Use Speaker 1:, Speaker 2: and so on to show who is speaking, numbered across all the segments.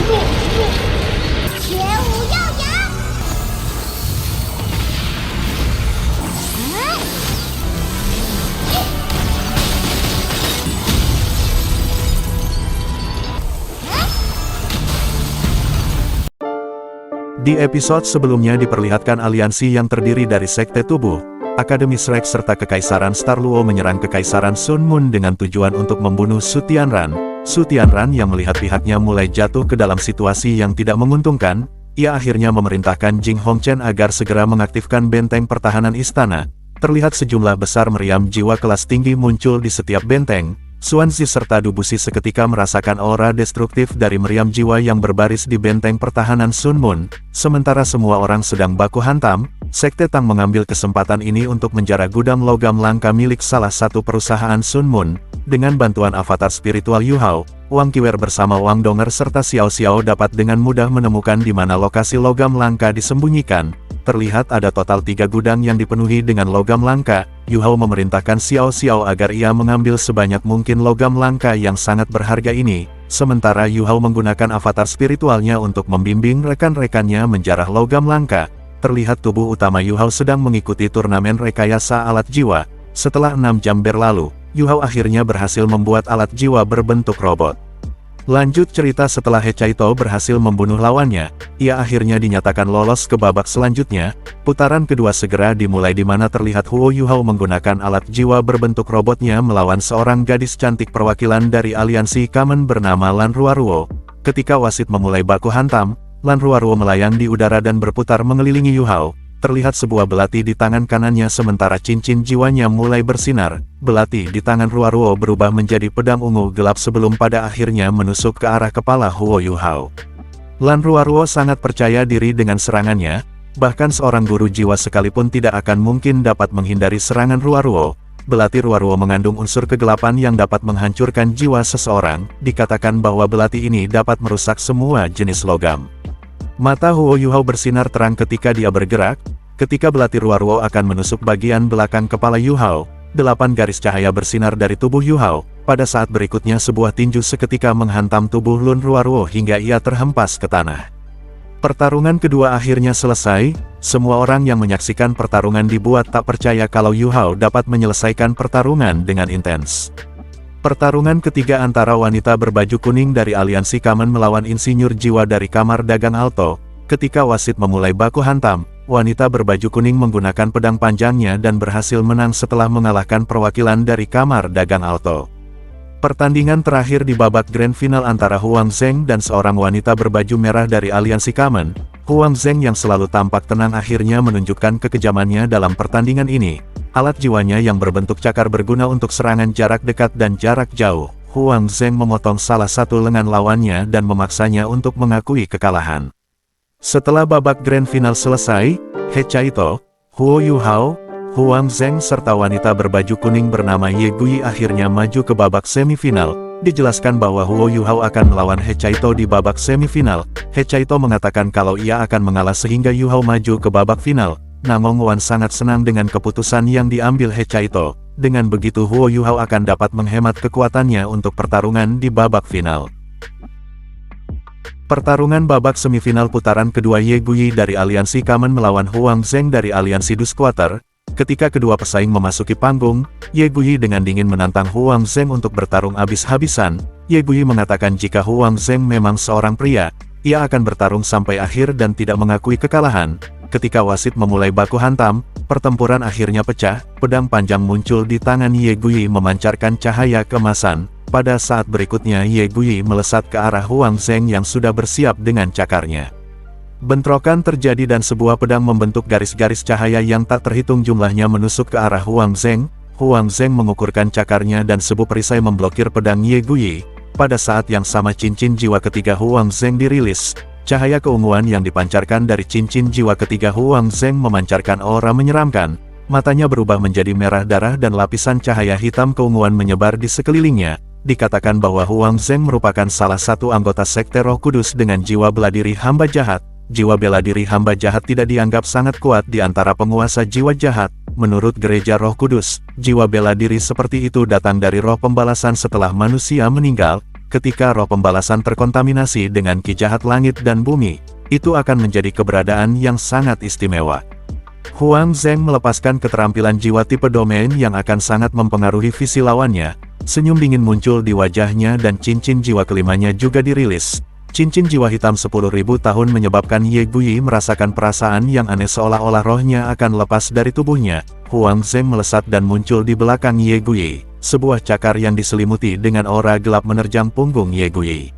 Speaker 1: 绝无耀阳。
Speaker 2: Di episode sebelumnya diperlihatkan aliansi yang terdiri dari Sekte Tubuh, Akademi Shrek serta Kekaisaran Starluo menyerang Kekaisaran Sun Moon dengan tujuan untuk membunuh Su Tianran. Su Tianran yang melihat pihaknya mulai jatuh ke dalam situasi yang tidak menguntungkan, ia akhirnya memerintahkan Jing Hongchen agar segera mengaktifkan benteng pertahanan istana. Terlihat sejumlah besar meriam jiwa kelas tinggi muncul di setiap benteng. Xuanzi serta Dubushi seketika merasakan aura destruktif dari meriam jiwa yang berbaris di benteng pertahanan Sun Moon. Sementara semua orang sedang baku hantam, Sekte Tang mengambil kesempatan ini untuk menjarah gudang logam langka milik salah satu perusahaan Sun Moon. Dengan bantuan avatar spiritual Yu Hao, Wang Qiwer bersama Wang Donger serta Xiao Xiao dapat dengan mudah menemukan di mana lokasi logam langka disembunyikan. Terlihat ada total 3 gudang yang dipenuhi dengan logam langka. Yu Hao memerintahkan Xiao Xiao agar ia mengambil sebanyak mungkin logam langka yang sangat berharga ini. Sementara Yu Hao menggunakan avatar spiritualnya untuk membimbing rekan-rekannya menjarah logam langka. Terlihat tubuh utama Yu Hao sedang mengikuti turnamen rekayasa alat jiwa. Setelah 6 jam berlalu, Yu Hao akhirnya berhasil membuat alat jiwa berbentuk robot. Lanjut cerita, setelah He Caito berhasil membunuh lawannya, ia akhirnya dinyatakan lolos ke babak selanjutnya. Putaran kedua segera dimulai di mana terlihat Huo Yu Hao menggunakan alat jiwa berbentuk robotnya melawan seorang gadis cantik perwakilan dari aliansi Kamen bernama Lan Ruaruo. Ketika wasit memulai baku hantam, Lan Ruaruo melayang di udara dan berputar mengelilingi Yu Hao. Terlihat sebuah belati di tangan kanannya sementara cincin jiwanya mulai bersinar. Belati di tangan Ruaruo berubah menjadi pedang ungu gelap sebelum pada akhirnya menusuk ke arah kepala Huo Yu Hao. Lan Ruaruo sangat percaya diri dengan serangannya, bahkan seorang guru jiwa sekalipun tidak akan mungkin dapat menghindari serangan Ruaruo. Belati Ruaruo mengandung unsur kegelapan yang dapat menghancurkan jiwa seseorang. Dikatakan bahwa belati ini dapat merusak semua jenis logam. Mata Huo Yu Hao bersinar terang ketika dia bergerak. Ketika belati Ruaruo akan menusuk bagian belakang kepala Yu Hao, 8 garis cahaya bersinar dari tubuh Yu Hao. Pada saat berikutnya sebuah tinju seketika menghantam tubuh Lan Ruaruo hingga ia terhempas ke tanah. Pertarungan kedua akhirnya selesai. Semua orang yang menyaksikan pertarungan dibuat tak percaya kalau Yu Hao dapat menyelesaikan pertarungan dengan intens. Pertarungan ketiga antara wanita berbaju kuning dari aliansi Kamen melawan insinyur jiwa dari Kamar Dagang Alto. Ketika wasit memulai baku hantam, wanita berbaju kuning menggunakan pedang panjangnya dan berhasil menang setelah mengalahkan perwakilan dari Kamar Dagang Alto. Pertandingan terakhir di babak grand final antara Huang Zheng dan seorang wanita berbaju merah dari aliansi Kamen. Huang Zheng yang selalu tampak tenang akhirnya menunjukkan kekejamannya dalam pertandingan ini. Alat jiwanya yang berbentuk cakar berguna untuk serangan jarak dekat dan jarak jauh. Huang Zheng memotong salah satu lengan lawannya dan memaksanya untuk mengakui kekalahan. Setelah babak grand final selesai, He Caito, Huo Yu Hao, Huang Zheng serta wanita berbaju kuning bernama Ye Gui akhirnya maju ke babak semifinal. Dijelaskan bahwa Huo Yu Hao akan melawan He Caito di babak semifinal. He Caito mengatakan kalau ia akan mengalah sehingga Yu Hao maju ke babak final. Namong Wan sangat senang dengan keputusan yang diambil He Caito. Dengan begitu Huo Yu Hao akan dapat menghemat kekuatannya untuk pertarungan di babak final. Pertarungan babak semifinal putaran kedua Ye Gui dari aliansi Kamen melawan Huang Zheng dari aliansi Du Squatter. Ketika kedua pesaing memasuki panggung, Ye Gui dengan dingin menantang Huang Zheng untuk bertarung habis-habisan. Ye Gui mengatakan jika Huang Zheng memang seorang pria, ia akan bertarung sampai akhir dan tidak mengakui kekalahan. Ketika wasit memulai baku hantam, pertempuran akhirnya pecah. Pedang panjang muncul di tangan Ye Gui memancarkan cahaya keemasan. Pada saat berikutnya Ye Gui melesat ke arah Huang Zheng yang sudah bersiap dengan cakarnya. Bentrokan terjadi dan sebuah pedang membentuk garis-garis cahaya yang tak terhitung jumlahnya menusuk ke arah Huang Zheng. Huang Zheng mengukurkan cakarnya dan sebuah perisai memblokir pedang Ye Gui. Pada saat yang sama cincin jiwa ketiga Huang Zheng dirilis. Cahaya keunguan yang dipancarkan dari cincin jiwa ketiga Huang Zheng memancarkan aura menyeramkan. Matanya berubah menjadi merah darah dan lapisan cahaya hitam keunguan menyebar di sekelilingnya. Dikatakan bahwa Huang Zheng merupakan salah satu anggota Sekte Roh Kudus dengan jiwa bela diri hamba jahat. Jiwa bela diri hamba jahat tidak dianggap sangat kuat di antara penguasa jiwa jahat. Menurut Gereja Roh Kudus, jiwa bela diri seperti itu datang dari roh pembalasan setelah manusia meninggal. ketika roh pembalasan terkontaminasi dengan ki jahat langit dan bumi, itu akan menjadi keberadaan yang sangat istimewa. Huang Zheng melepaskan keterampilan jiwa tipe domain yang akan sangat mempengaruhi visi lawannya. Senyum dingin muncul di wajahnya dan cincin jiwa kelimanya juga dirilis. Cincin jiwa hitam 10.000 tahun menyebabkan Ye Guyi merasakan perasaan yang aneh seolah-olah rohnya akan lepas dari tubuhnya. Huang Zheng melesat dan muncul di belakang Ye Guyi. Sebuah cakar yang diselimuti dengan aura gelap menerjang punggung Ye Guyi.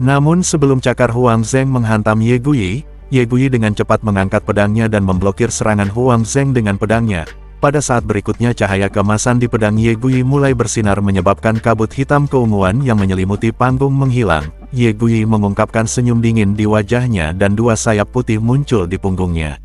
Speaker 2: Namun sebelum cakar Huang Zheng menghantam Ye Guyi dengan cepat mengangkat pedangnya dan memblokir serangan Huang Zheng dengan pedangnya. Pada saat berikutnya cahaya keemasan di pedang Ye Guyi mulai bersinar menyebabkan kabut hitam keunguan yang menyelimuti panggung menghilang. Ye Guyi mengungkapkan senyum dingin di wajahnya dan dua sayap putih muncul di punggungnya.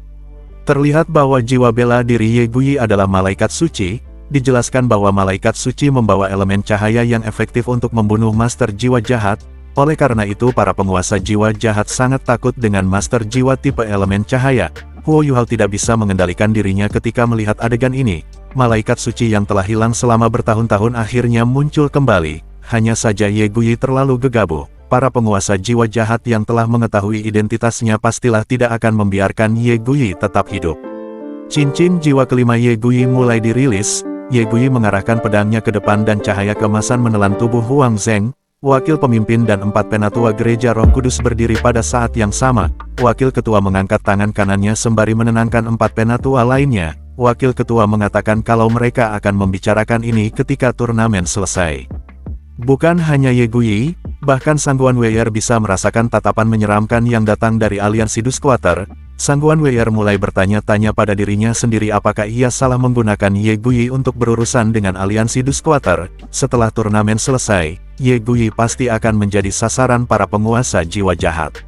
Speaker 2: Terlihat bahwa jiwa bela diri Ye Guyi adalah malaikat suci. Dijelaskan bahwa malaikat suci membawa elemen cahaya yang efektif untuk membunuh master jiwa jahat. Oleh karena itu para penguasa jiwa jahat sangat takut dengan master jiwa tipe elemen cahaya. Huo Yuhao tidak bisa mengendalikan dirinya ketika melihat adegan ini. Malaikat suci yang telah hilang selama bertahun-tahun akhirnya muncul kembali. Hanya saja Ye Guyi terlalu gegabah. Para penguasa jiwa jahat yang telah mengetahui identitasnya pastilah tidak akan membiarkan Ye Guyi tetap hidup. Cincin jiwa kelima Ye Guyi mulai dirilis. Ye Guyi mengarahkan pedangnya ke depan dan cahaya keemasan menelan tubuh Huang Zheng. Wakil pemimpin dan 4 penatua gereja Roh Kudus berdiri pada saat yang sama. Wakil ketua mengangkat tangan kanannya sembari menenangkan 4 penatua lainnya. Wakil ketua mengatakan kalau mereka akan membicarakan ini ketika turnamen selesai. Bukan hanya Ye Guyi, bahkan Sangguan Wei'er bisa merasakan tatapan menyeramkan yang datang dari aliansi Duskwater. Sangguan Wei'er mulai bertanya-tanya pada dirinya sendiri apakah ia salah menggunakan Ye Guyi untuk berurusan dengan aliansi Duskwater. Setelah turnamen selesai, Ye Guyi pasti akan menjadi sasaran para penguasa jiwa jahat.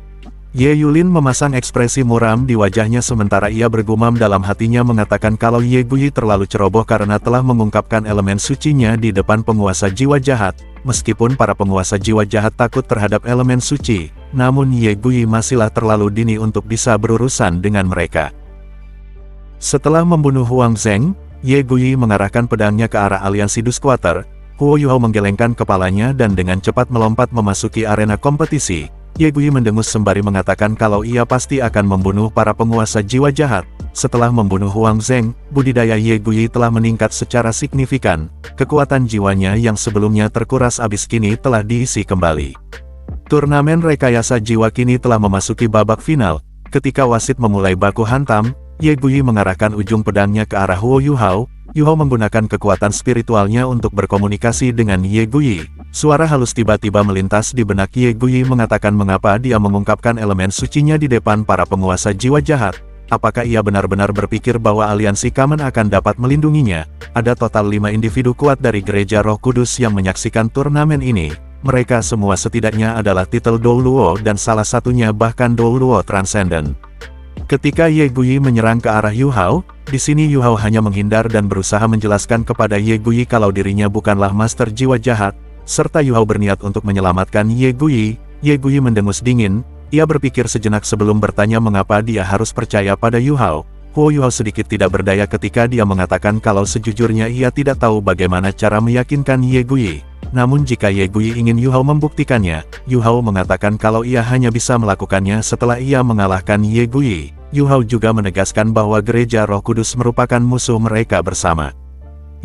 Speaker 2: Ye Yulin memasang ekspresi muram di wajahnya sementara ia bergumam dalam hatinya mengatakan kalau Ye Guyi terlalu ceroboh karena telah mengungkapkan elemen sucinya di depan penguasa jiwa jahat. Meskipun para penguasa jiwa jahat takut terhadap elemen suci, namun Ye Guyi masihlah terlalu dini untuk bisa berurusan dengan mereka. Setelah membunuh Huang Zheng, Ye Guyi mengarahkan pedangnya ke arah aliansi Duskwater. Huo Yuhao menggelengkan kepalanya dan dengan cepat melompat memasuki arena kompetisi. Ye Guyi mendengus sembari mengatakan kalau ia pasti akan membunuh para penguasa jiwa jahat. Setelah membunuh Huang Zheng, budidaya Ye Guyi telah meningkat secara signifikan. Kekuatan jiwanya yang sebelumnya terkuras habis kini telah diisi kembali. Turnamen rekayasa jiwa kini telah memasuki babak final. Ketika wasit memulai baku hantam, Ye Guyi mengarahkan ujung pedangnya ke arah Huo Yuhao. Yuhao menggunakan kekuatan spiritualnya untuk berkomunikasi dengan Ye Guyi. Suara halus tiba-tiba melintas di benak Ye Guyi mengatakan mengapa dia mengungkapkan elemen sucinya di depan para penguasa jiwa jahat. Apakah ia benar-benar berpikir bahwa aliansi Kamen akan dapat melindunginya? Ada total 5 individu kuat dari gereja Roh Kudus yang menyaksikan turnamen ini. Mereka semua setidaknya adalah titel Dou Luo dan salah satunya bahkan Dou Luo Transcendent. Ketika Ye Guyi menyerang ke arah Yuhao, di sini Yuhao hanya menghindar dan berusaha menjelaskan kepada Ye Guyi kalau dirinya bukanlah master jiwa jahat, serta Yuhao berniat untuk menyelamatkan Ye Guyi. Ye Guyi mendengus dingin, ia berpikir sejenak sebelum bertanya mengapa dia harus percaya pada Yuhao. Huo Yuhao sedikit tidak berdaya ketika dia mengatakan kalau sejujurnya ia tidak tahu bagaimana cara meyakinkan Ye Guyi. Namun jika Ye Guyi ingin Yuhao membuktikannya, Yuhao mengatakan kalau ia hanya bisa melakukannya setelah ia mengalahkan Ye Guyi. Yuhao juga menegaskan bahwa gereja Roh Kudus merupakan musuh mereka bersama.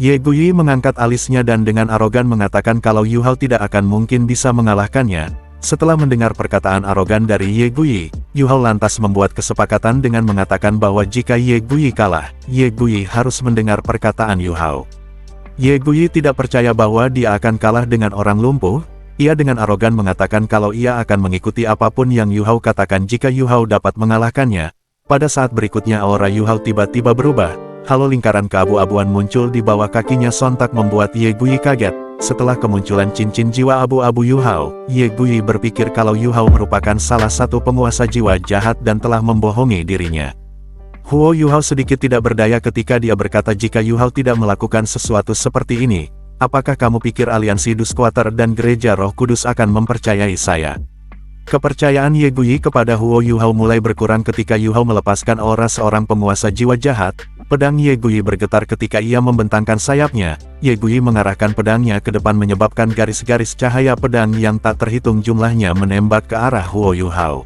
Speaker 2: Ye Guyi mengangkat alisnya dan dengan arogan mengatakan kalau Yuhao tidak akan mungkin bisa mengalahkannya. Setelah mendengar perkataan arogan dari Ye Guyi, Yuhao lantas membuat kesepakatan dengan mengatakan bahwa jika Ye Guyi kalah, Ye Guyi harus mendengar perkataan Yuhao. Ye Guyi tidak percaya bahwa dia akan kalah dengan orang lumpuh. Ia dengan arogan mengatakan kalau ia akan mengikuti apapun yang Yuhao katakan jika Yuhao dapat mengalahkannya. Pada saat berikutnya aura Yuhao tiba-tiba berubah. Halo lingkaran keabu-abuan muncul di bawah kakinya sontak membuat Ye Guyi kaget. Setelah kemunculan cincin jiwa abu-abu Yuhao, Ye Guyi berpikir kalau Yuhao merupakan salah satu penguasa jiwa jahat dan telah membohongi dirinya. Huo Yuhao sedikit tidak berdaya ketika dia berkata jika Yuhao tidak melakukan sesuatu seperti ini, apakah kamu pikir aliansi Duskwater dan gereja Roh Kudus akan mempercayai saya? Kepercayaan Ye Guyi kepada Huo Yuhao mulai berkurang ketika Yuhao melepaskan aura seorang penguasa jiwa jahat. Pedang Ye Gui bergetar ketika ia membentangkan sayapnya. Ye Gui mengarahkan pedangnya ke depan menyebabkan garis-garis cahaya pedang yang tak terhitung jumlahnya menembak ke arah Huo Yuhao.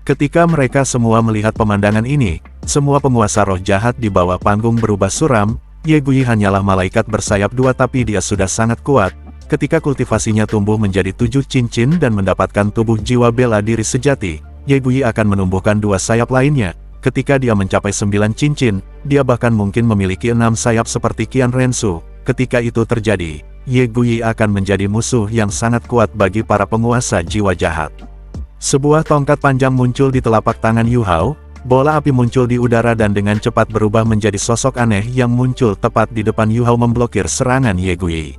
Speaker 2: Ketika mereka semua melihat pemandangan ini, semua penguasa roh jahat di bawah panggung berubah suram. Ye Gui hanyalah malaikat bersayap dua tapi dia sudah sangat kuat. Ketika kultivasinya tumbuh menjadi 7 cincin dan mendapatkan tubuh jiwa bela diri sejati, Ye Gui akan menumbuhkan 2 sayap lainnya. Ketika dia mencapai 9 cincin, dia bahkan mungkin memiliki 6 sayap seperti Qian Rensu. Ketika itu terjadi, Ye Gui akan menjadi musuh yang sangat kuat bagi para penguasa jiwa jahat. Sebuah tongkat panjang muncul di telapak tangan Yu Hao, bola api muncul di udara dan dengan cepat berubah menjadi sosok aneh yang muncul tepat di depan Yu Hao memblokir serangan Ye Gui.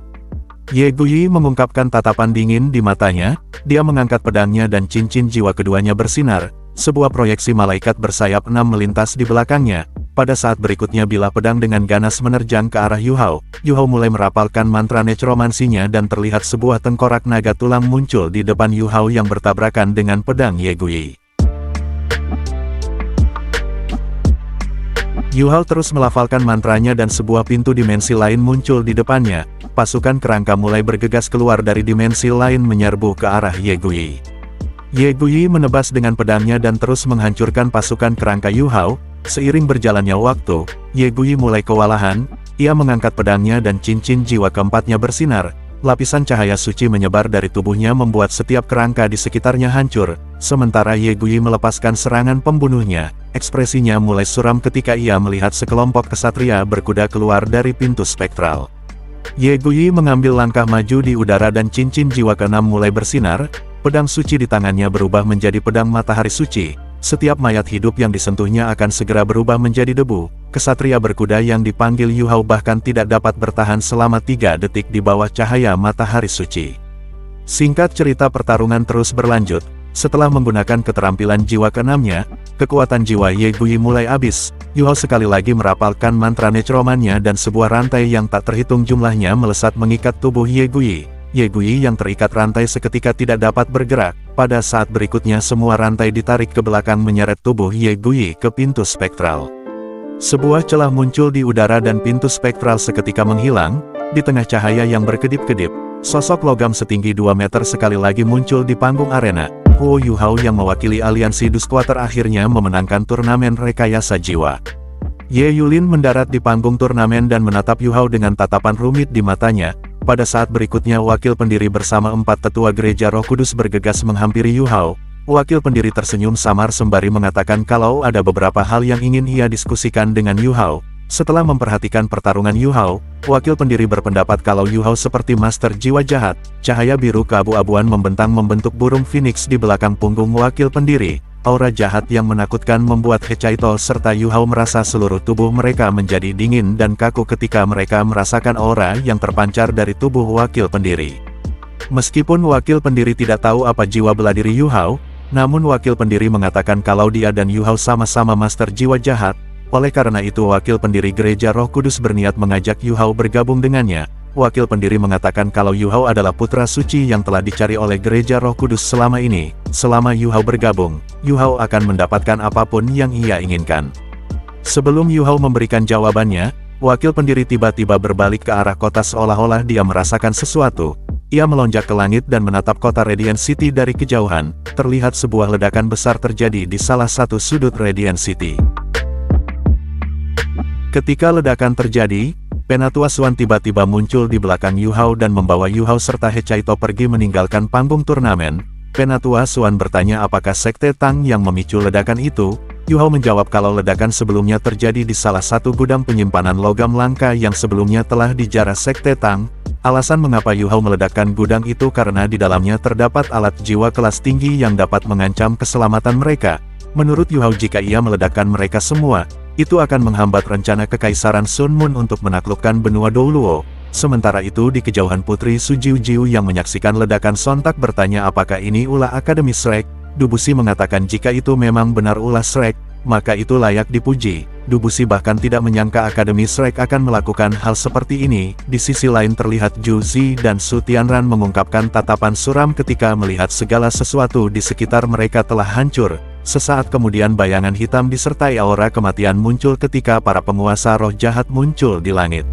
Speaker 2: Ye Gui mengungkapkan tatapan dingin di matanya, dia mengangkat pedangnya dan cincin jiwa keduanya bersinar. Sebuah proyeksi malaikat bersayap 6 melintas di belakangnya. Pada saat berikutnya bilah pedang dengan ganas menerjang ke arah Yu Hao mulai merapalkan mantra necromansinya dan terlihat sebuah tengkorak naga tulang muncul di depan Yu Hao yang bertabrakan dengan pedang Ye Gui. Yu Hao terus melafalkan mantranya dan sebuah pintu dimensi lain muncul di depannya. Pasukan kerangka mulai bergegas keluar dari dimensi lain menyerbu ke arah Ye Gui. Ye Gui menebas dengan pedangnya dan terus menghancurkan pasukan kerangka Yu Hao. Seiring berjalannya waktu, Ye Gui mulai kewalahan. Ia mengangkat pedangnya dan cincin jiwa keempatnya bersinar. Lapisan cahaya suci menyebar dari tubuhnya membuat setiap kerangka di sekitarnya hancur. Sementara Ye Gui melepaskan serangan pembunuhnya, ekspresinya mulai suram ketika ia melihat sekelompok kesatria berkuda keluar dari pintu spektral. Ye Gui mengambil langkah maju di udara dan cincin jiwa keenam mulai bersinar. Pedang suci di tangannya berubah menjadi pedang matahari suci. Setiap mayat hidup yang disentuhnya akan segera berubah menjadi debu. Kesatria berkuda yang dipanggil Yu Hao bahkan tidak dapat bertahan selama 3 detik di bawah cahaya matahari suci. Singkat cerita, pertarungan terus berlanjut. Setelah menggunakan keterampilan jiwa keenamnya, kekuatan jiwa Ye Gui mulai habis. Yu Hao sekali lagi merapalkan mantra necromannya dan sebuah rantai yang tak terhitung jumlahnya melesat mengikat tubuh Ye Gui. Ye Gui yang terikat rantai seketika tidak dapat bergerak. Pada saat berikutnya semua rantai ditarik ke belakang menyeret tubuh Ye Gui ke pintu spektral. Sebuah celah muncul di udara dan pintu spektral seketika menghilang. Di tengah cahaya yang berkedip-kedip, sosok logam setinggi 2 meter sekali lagi muncul di panggung arena. Huo Yuhao yang mewakili aliansi Duskwater akhirnya memenangkan turnamen rekayasa jiwa. Ye Yulin mendarat di panggung turnamen dan menatap Yu Hao dengan tatapan rumit di matanya. Pada saat berikutnya wakil pendiri bersama 4 tetua gereja Roh Kudus bergegas menghampiri Yu Hao. Wakil pendiri tersenyum samar sembari mengatakan kalau ada beberapa hal yang ingin ia diskusikan dengan Yu Hao. Setelah memperhatikan pertarungan Yu Hao, wakil pendiri berpendapat kalau Yu Hao seperti master jiwa jahat. Cahaya biru keabu-abuan membentang membentuk burung phoenix di belakang punggung wakil pendiri. Aura jahat yang menakutkan membuat Hecaito serta Yu Hao merasa seluruh tubuh mereka menjadi dingin dan kaku ketika mereka merasakan aura yang terpancar dari tubuh wakil pendiri. Meskipun wakil pendiri tidak tahu apa jiwa bela diri Yu Hao, namun wakil pendiri mengatakan kalau dia dan Yu Hao sama-sama master jiwa jahat. Oleh karena itu wakil pendiri gereja Roh Kudus berniat mengajak Yu Hao bergabung dengannya. Wakil pendiri mengatakan kalau Yu Hao adalah putra suci yang telah dicari oleh gereja Roh Kudus selama ini. Selama Yu Hao bergabung, Yu Hao akan mendapatkan apapun yang ia inginkan. Sebelum Yu Hao memberikan jawabannya, wakil pendiri tiba-tiba berbalik ke arah kota seolah-olah dia merasakan sesuatu. Ia melonjak ke langit dan menatap kota Radiant City dari kejauhan. Terlihat sebuah ledakan besar terjadi di salah satu sudut Radiant City. Ketika ledakan terjadi, Penatua Swan tiba-tiba muncul di belakang Yu Hao dan membawa Yu Hao serta Hecaito pergi meninggalkan panggung turnamen. Penatua Swan bertanya apakah Sekte Tang yang memicu ledakan itu. Yu Hao menjawab kalau ledakan sebelumnya terjadi di salah satu gudang penyimpanan logam langka yang sebelumnya telah dijarah Sekte Tang. Alasan mengapa Yu Hao meledakkan gudang itu karena di dalamnya terdapat alat jiwa kelas tinggi yang dapat mengancam keselamatan mereka. Menurut Yu Hao jika ia meledakkan mereka semua, itu akan menghambat rencana Kekaisaran Sun Moon untuk menaklukkan benua Douluo. Sementara itu di kejauhan Putri Su Jiu yang menyaksikan ledakan sontak bertanya apakah ini ulah Akademi Shrek. Dubusi mengatakan jika itu memang benar ulah Shrek, maka itu layak dipuji. Dubusi bahkan tidak menyangka Akademi Shrek akan melakukan hal seperti ini. Di sisi lain terlihat Zhu Zi dan Su Tianran mengungkapkan tatapan suram ketika melihat segala sesuatu di sekitar mereka telah hancur. Sesaat kemudian bayangan hitam disertai aura kematian muncul ketika para penguasa roh jahat muncul di langit.